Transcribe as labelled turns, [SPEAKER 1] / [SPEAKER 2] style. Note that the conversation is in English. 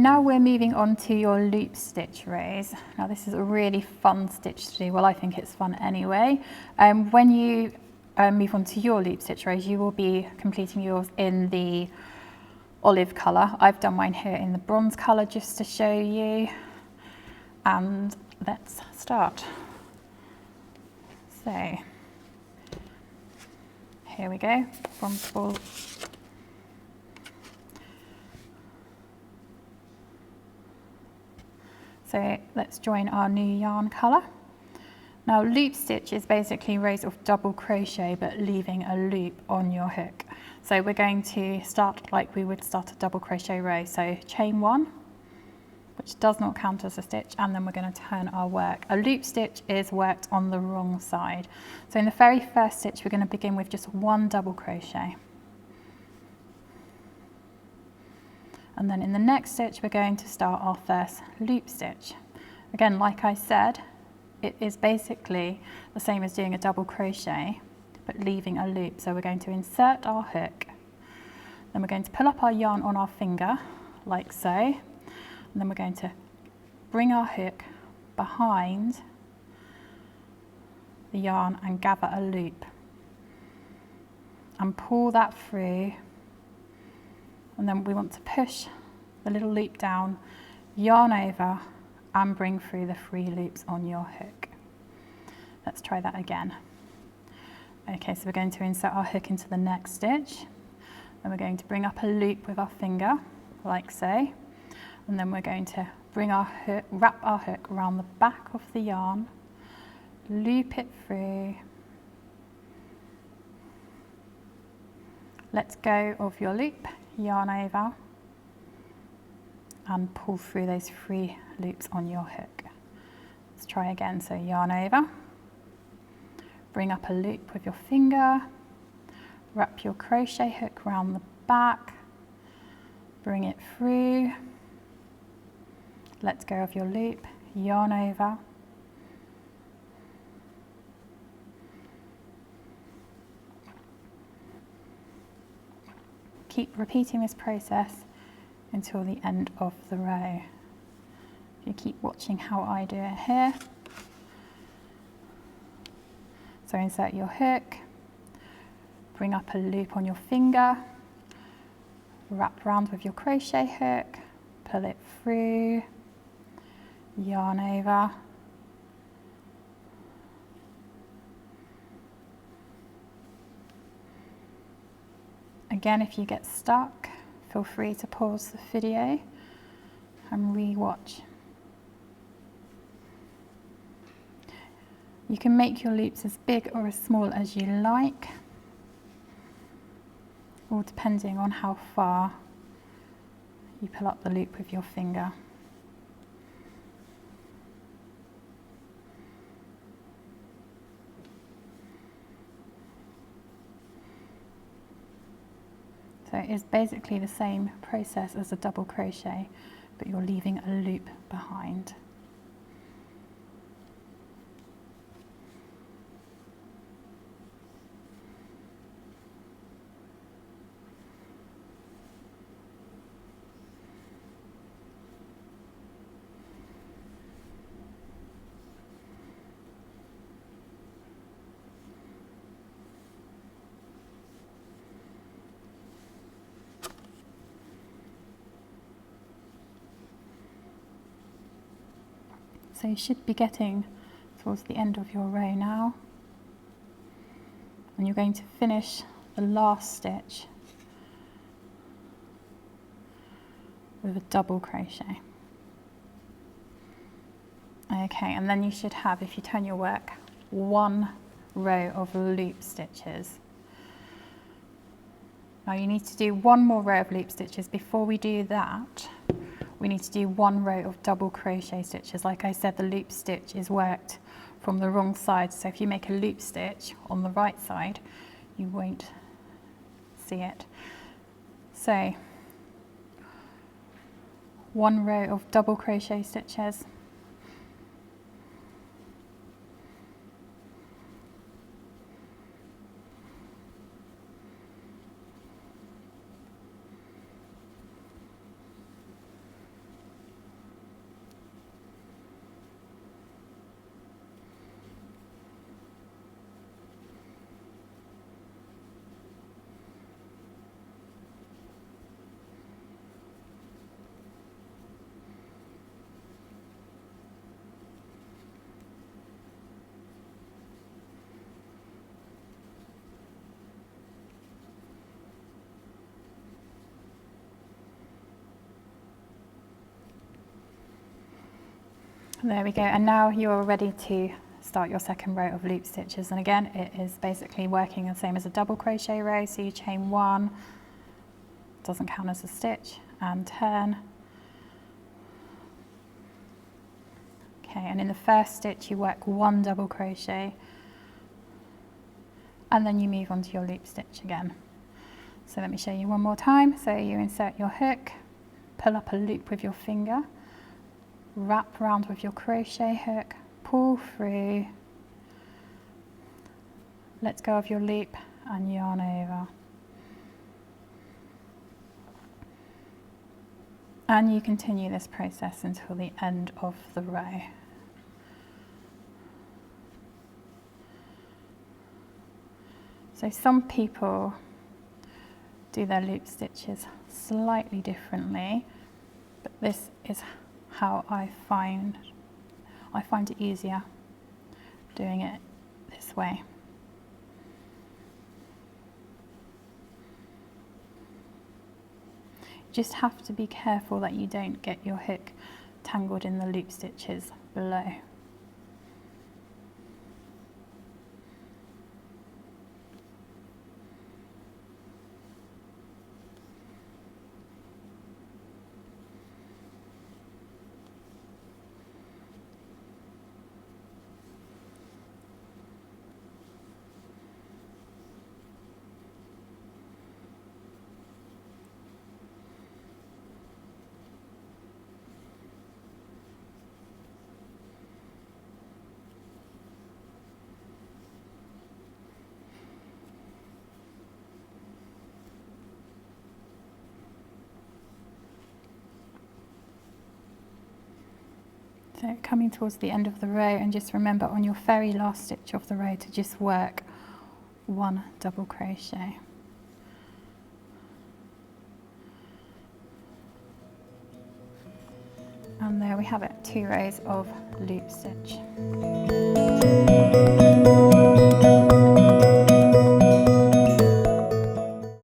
[SPEAKER 1] now we're moving on to your loop stitch rows. Now this is a really fun stitch to do. Well, I think it's fun anyway. When you move on to your loop stitch rows, you will be completing yours in the olive colour. I've done mine here in the bronze colour just to show you. And let's start. So here we go, bronze ball. So let's join our new yarn colour. Now loop stitch is basically rows of double crochet but leaving a loop on your hook. So we're going to start like we would start a double crochet row. So chain 1, which does not count as a stitch, and then we're going to turn our work. A loop stitch is worked on the wrong side. So in the very first stitch we're going to begin with just 1 double crochet. And then in the next stitch we're going to start our first loop stitch. Again, like I said, it is basically the same as doing a double crochet but leaving a loop. So we're going to insert our hook, then we're going to pull up our yarn on our finger like so, and then we're going to bring our hook behind the yarn and gather a loop and pull that through. And then we want to push the little loop down, yarn over and bring through the 3 loops on your hook. Let's try that again. Okay, so we're going to insert our hook into the next stitch, and we're going to bring up a loop with our finger like so, and then we're going to bring our hook, wrap our hook around the back of the yarn, loop it through, let go of your loop, yarn over and pull through those 3 loops on your hook. Let's try again. So yarn over, bring up a loop with your finger, wrap your crochet hook around the back, bring it through, let go of your loop, yarn over, keep repeating this process until the end of the row. You keep watching how I do it here. So insert your hook, bring up a loop on your finger, wrap around with your crochet hook, pull it through, yarn over, again, if you get stuck, feel free to pause the video and re-watch. You can make your loops as big or as small as you like, all depending on how far you pull up the loop with your finger. So it is basically the same process as a double crochet, but you're leaving a loop behind. So you should be getting towards the end of your row now, and you're going to finish the last stitch with a double crochet. Okay, and then you should have, if you turn your work, 1 row of loop stitches. Now you need to do 1 more row of loop stitches. Before we do that, we need to do 1 row of double crochet stitches. Like I said, the loop stitch is worked from the wrong side, so if you make a loop stitch on the right side, you won't see it. So 1 row of double crochet stitches, There we go, and now you're ready to start your second row of loop stitches. And again, it is basically working the same as a double crochet row. So you chain 1, doesn't count as a stitch, and turn. Okay, and in the first stitch you work 1 double crochet, and then you move on to your loop stitch again. So let me show you one more time. So you insert your hook, pull up a loop with your finger, wrap around with your crochet hook, pull through, let go of your loop and yarn over. And you continue this process until the end of the row. So some people do their loop stitches slightly differently, but this is how I find it easier doing it this way. You just have to be careful that you don't get your hook tangled in the loop stitches below. So coming towards the end of the row, and just remember on your very last stitch of the row to just work 1 double crochet. And there we have it, 2 rows of loop stitch.